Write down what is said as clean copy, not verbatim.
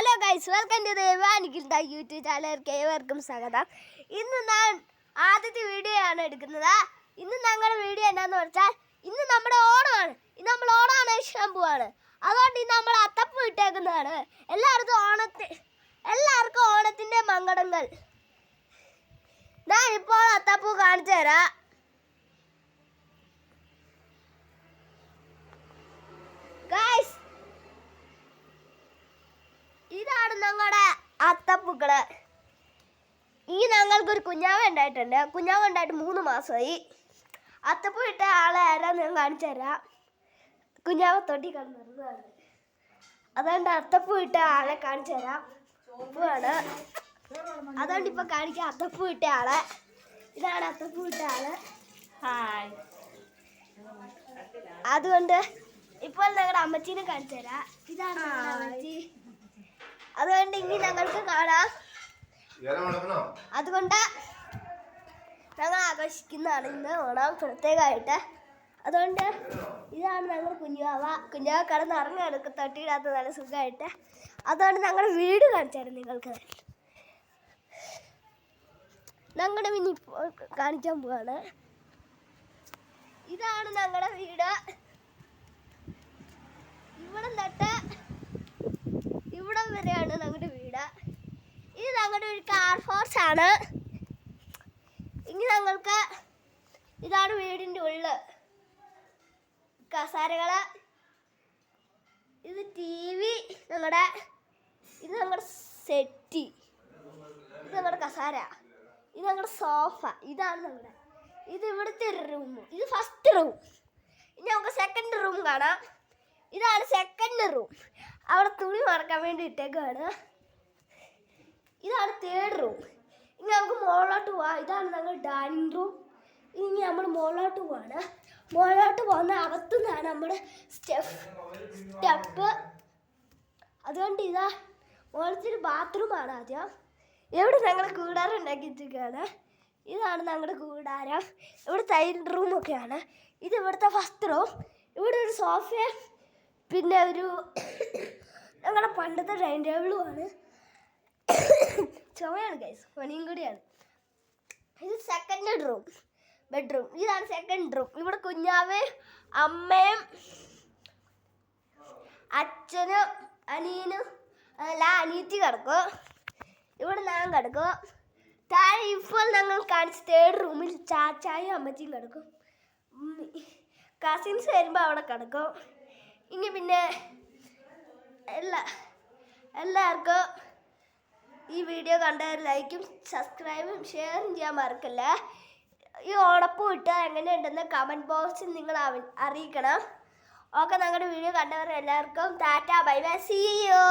Hello guys, welcome to ദേവാനിക്കിൻ്റെ YouTube ചാനലിലേക്ക് ഏവർക്കും സ്വാഗതം. ഇന്ന് ഞാൻ ആദ്യത്തെ വീഡിയോ ആണ് എടുക്കുന്നത്. ഇന്ന് ഞങ്ങളുടെ വീഡിയോ എന്താണെന്ന് വെച്ചാൽ ഇന്ന് നമ്മുടെ ഓണമാണ്. ഇന്ന് നമ്മൾ ഓണം ആഘോഷിക്കാൻ പോവാണ്. അതുകൊണ്ട് ഇന്ന് നമ്മൾ അത്തപ്പൂ ഇട്ടേക്കുന്നതാണ്. എല്ലാവർക്കും ഓണത്തിൻ്റെ മംഗളങ്ങൾ. ഞാൻ ഇപ്പോൾ അത്തപ്പൂ കാണിച്ചു തരാം. ഗൈസ്, ഇതാണ് ഞങ്ങളുടെ അത്തപ്പൂക്കള്. ഈ ഞങ്ങൾക്കൊരു കുഞ്ഞാവ ഉണ്ടായിട്ടുണ്ട്. കുഞ്ഞാവ ഉണ്ടായിട്ട് 3 മാസമായി. അത്തപ്പൂ ഇട്ട ആളെ ആരാന്ന് ഞാൻ കാണിച്ചു തരാം. കുഞ്ഞാവ തൊട്ടി കിടന്നിരുന്നതാണ്. അതുകൊണ്ട് അത്തപ്പൂ ഇട്ട ആളെ കാണിച്ചു തരാം. ഉപ്പാണ്. അതുകൊണ്ട് ഇപ്പൊ കാണിക്കാം അത്തപ്പൂ ഇട്ട ആളെ. ഇതാണ് അത്തപ്പൂ ഇട്ട ആള്. ഹായ്. അതുകൊണ്ട് ഇപ്പോൾ ഞങ്ങളുടെ അമ്മച്ചീനെ കാണിച്ചു തരാം. ഇതാണ് അമ്മച്ചി. അതുകൊണ്ട് ഇനി ഞങ്ങൾക്ക് കാണാം. അതുകൊണ്ട് ഞങ്ങൾ ആഘോഷിക്കുന്നതാണ് ഇന്ന് ഓണം പ്രത്യേകമായിട്ട്. അതുകൊണ്ട് ഇതാണ് ഞങ്ങൾ കുഞ്ഞാവ കിടന്ന് ഇറങ്ങിയെടുക്കും തൊട്ടിയിടാത്ത നല്ല സുഖമായിട്ട്. അതുകൊണ്ട് ഞങ്ങളുടെ വീട് കാണിച്ചു തരാം നിങ്ങൾക്ക്. ഞങ്ങളുടെ മിനി കാണിക്കാൻ പോവാണ്. ഇതാണ് ഞങ്ങളുടെ വീട്. ഇവിടെ തൊട്ട് ഇവിടം വരെയാണ് ഞങ്ങളുടെ വീട്. ഇത് ഞങ്ങളുടെ ഒരു കാർ ഫോർസ് ആണ്. ഇനി ഞങ്ങൾക്ക് ഇതാണ് വീടിൻ്റെ ഉള്ളിൽ. കസാരകള്, ഇത് TV, ഇത് ഞങ്ങളുടെ സെറ്റി, ഇത് ഞങ്ങളുടെ കസാര, ഇത് ഞങ്ങളുടെ സോഫ. ഇതാണ് ഇത് ഇവിടുത്തെ ഒരു റൂം. ഇത് ഫസ്റ്റ് റൂം. ഇനി നമുക്ക് സെക്കൻഡ് റൂം കാണാം. ഇതാണ് സെക്കൻഡ് റൂം. അവിടെ തുണി മറക്കാൻ വേണ്ടി ഇട്ടേക്കാണ്. ഇതാണ് തേർഡ് റൂം. ഇനി നമുക്ക് മുകളിലോട്ട് പോവാം. ഇതാണ് ഞങ്ങൾ ഡൈനിങ് റൂം. ഇനി നമ്മൾ മുകളിലോട്ട് പോവാണ്. മുകളിലോട്ട് പോകുന്ന അകത്തുനിന്നാണ് നമ്മുടെ സ്റ്റെപ്പ്. അതുകൊണ്ട് ഇതാ മുകളിലൊരു ബാത്റൂമാണ് ആദ്യം. ഇവിടെ ഞങ്ങൾ കൂടാരം ഉണ്ടാക്കി വെച്ചിരിക്കുകയാണ്. ഇതാണ് ഞങ്ങളുടെ കൂടാരം. ഇവിടെ തൈര് റൂമൊക്കെയാണ്. ഇത് ഇവിടുത്തെ ഫസ്റ്റ് റൂം. ഇവിടെ ഒരു സോഫയും പിന്നെ ഒരു ഞങ്ങളുടെ പണ്ടത്തെ ഡൈനിങ് ടേബിളുമാണ്. ചുമയാണ് ഗൈസ്, പണിയും കൂടിയാണ്. ഇത് സെക്കൻഡ് റൂം, ബെഡ്റൂം. ഇതാണ് സെക്കൻഡ് റൂം. ഇവിടെ കുഞ്ഞാവയും അമ്മയും അച്ഛനും അനിയനും അനിയത്തി കിടക്കും. ഇവിടെ ഞാൻ കിടക്കും. താഴെ ഇപ്പോൾ ഞങ്ങൾ കാണിച്ച തേർഡ് റൂമിൽ ചാച്ചായും അമ്മച്ചിയും കിടക്കും. കസിൻസ് വരുമ്പോൾ അവിടെ കിടക്കും. ഇനി പിന്നെ എല്ലാവർക്കും ഈ വീഡിയോ കണ്ടവർ ലൈക്കും സബ്സ്ക്രൈബും ഷെയറും ചെയ്യാൻ മറക്കല്ല. ഈ ഓണപ്പൂ ഇട്ടാൽ എങ്ങനെയുണ്ടെന്ന് കമൻറ്റ് ബോക്സിൽ നിങ്ങൾ അറിയിക്കണം. ഓക്കെ, ഞങ്ങളുടെ വീഡിയോ കണ്ടവർ എല്ലാവർക്കും tata, bye bye, see U.